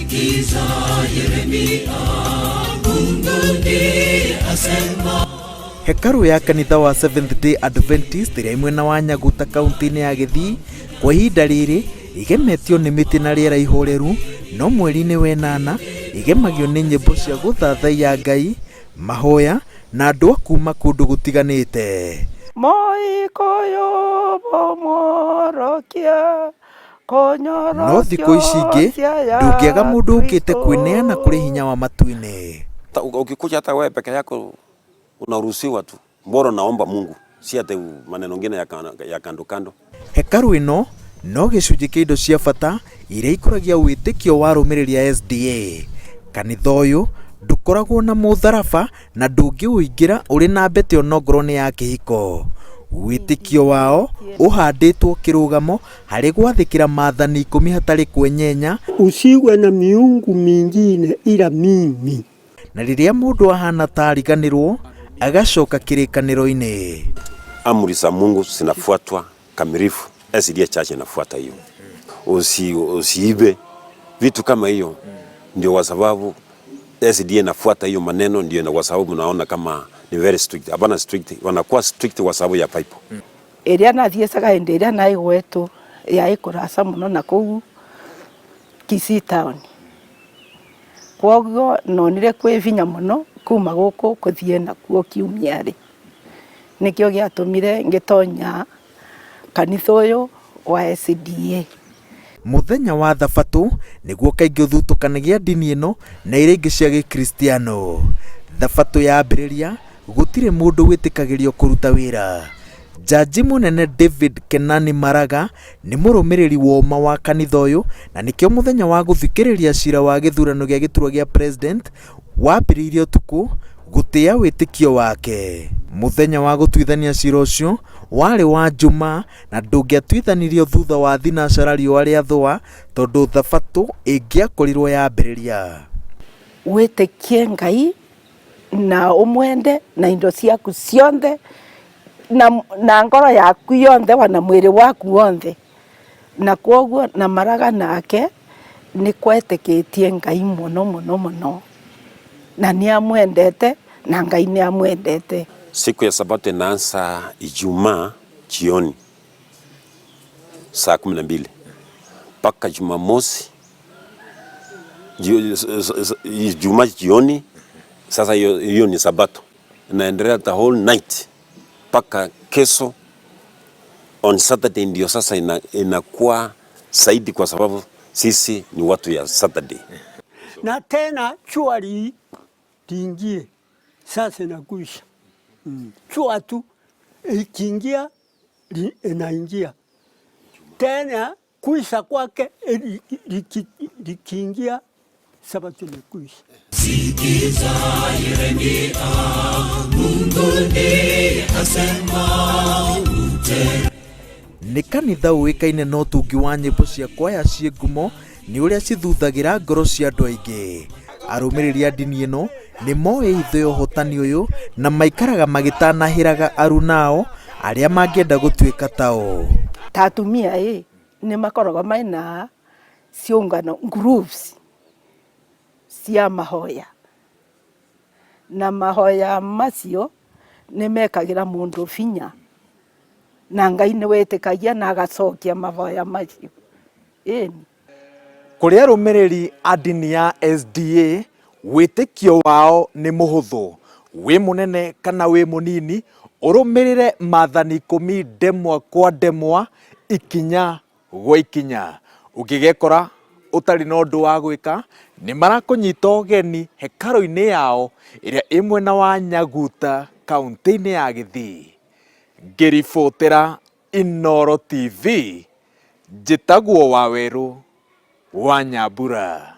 Sikiza Yeremia, Mungu ndiye asema. Hekaru ya kanitha wa Seventh Day Adventist ĩrĩa mwena wa Nyaguta kaunti-inĩ ya Gĩthii kwa ihinda rĩrĩ igemetio nĩ mĩtĩ na rĩera ihoreru, no mweri-inĩ wa ĩnana igemagio nĩ nyĩmbo cia gũthathaiya Ngai, mahoya na andũ a kuma kũndũ gũtiganĩte. No thikũ ici ingĩ ndũngĩaga mũndũ ũkĩte kwĩneana kũrĩ hinya wa matu-inĩ. Ukikuja hata wewe peke yako unaruhusiwa tu, bora naomba Mungu, si ate maneno mengine ya kando kando. Hekaru ĩno no gĩcunjĩ kĩa indo cia bata iria ikũragia wĩtĩkio wa arũmĩrĩri a SDA. Kanitha ũyũ ndũkoragwo na mũtharaba na ndũngĩũingĩra ũrĩ na mbete onongorwo nĩ ya kĩhiko. Wĩtĩkio wao ũhandĩtwo kĩrũgamo harĩ gwathĩkĩra maathani 10 hatarĩ kwenyenya. Usiwe na miungu mingine ila mimi. Na rĩrĩa mũndũ ahana ta ariganĩrwo agacoka kĩrĩkanĩro-inĩ. Amri za Mungu zinafuatwa kamilifu. SDA Church inafuata hiyo. Usiibe vitu kama hiyo. Ndio kwa sababu SDA inafuata hiyo maneno, ndio kwa sababu naona kama ni very strict. Hapana strict, wanakuwa strict kwa sababu ya pipe. Ĩrĩa nathiĩcaga hĩndĩ ĩrĩa naigwetwo ya ĩkũraca mũno na kũu Kisii town. Kwoguo nonire kwĩvinya mũno kuma gũkũ kũthiĩ nakuo kiumia-rĩ. Nĩkĩo gĩatũmire ngĩtonya kanitha ũyũ wa SDA. Mũthenya wa Thabatũ nĩguo kaingĩ ũthutũkanagia ndini ĩno na iria ingĩ cia Gĩkristiano. Thabatũ ya ambĩrĩria gũtirĩ mũndũ wĩtĩkagĩrio kũruta wĩra. Jaji mũnene David Kenani Maraga nĩ mũrũmĩrĩri woma wa kanitha ũyũ, na nĩkĩo mũthenya wa gũthikĩrĩria cira wa gĩthurano gĩa gĩturwa gĩa president wambĩrĩirie ũtukũ gũtĩa wĩtĩkio wake. Mũthenya wa gũtuithania cira ũcio warĩ wa Jumaa na ndũngĩatuithanirio thutha wa thinacara riũa rĩa thũa tondũ Thabatũ ĩngĩakorirwo yambĩrĩria. Wĩtĩkie Ngai na umwende na indo ciaku cionthe na ngoro yaku yonthe na mwĩrĩ waku wonthe. Na kwoguo na Maraga nake nĩ kwetĩkĩtie Ngai mũno mũno mũno, na nĩ amwendete na Ngai nĩ amwendete. Siku ya Sabato inaanza Ijumaa jioni saa 12 mpaka Jumamosi Ijumaa jioni. Sasa hiyo ni Sabato, inaendelea the whole night mpaka kesho on Saturday. Ndio sasa inakuwa zaidi kwa sababu sisi ni watu ya Saturday. Na tena chua liingie sasa inakuisha. Chua tu ikiingia inaingia tena, kuisha kwake likiingia Sabato imekuisha. Sikiza Yeremia, Mungu ndiye asema. Nĩ kanitha ũĩkaine na ũtungi wa nyĩmbo cia kwaya ciĩ ngumo nĩ ũrĩa cithuthagĩra ngoro cia andũ aingĩ. Arũmĩrĩri a ndini ĩno nĩ moĩ ithe ũhotani ũyũ na maikaraga magĩtanahĩraga arunao arĩa mangĩenda gũtuĩka tao. Ta atumia nĩ makoragwo maina ciũngano groups cia mahoya, na mahoya macio nĩ mekagĩra mũndũ binya na Ngai nĩ wĩtĩkagia na agacokia mahoya macio. Kũrĩ arũmĩrĩri a ndini ya SDA wĩtĩkio wao nĩ mũhũthũ. Wĩ mũnene kana wĩ mũnini, ũrũmĩrĩre maathani 10 ndemwa kwa ndemwa, ikinya gwa ikinya. Ũngĩgekora ũtarĩ na ũndũ wa gwĩka, nĩ marakũnyita ũgeni hekaru-inĩ yao ĩrĩa ĩ mwena wa Nyaguta kaunti-inĩ ya Gĩthii. Ngĩribotera Inooro TV, njĩtagwo Wawerũ wa Nyambura.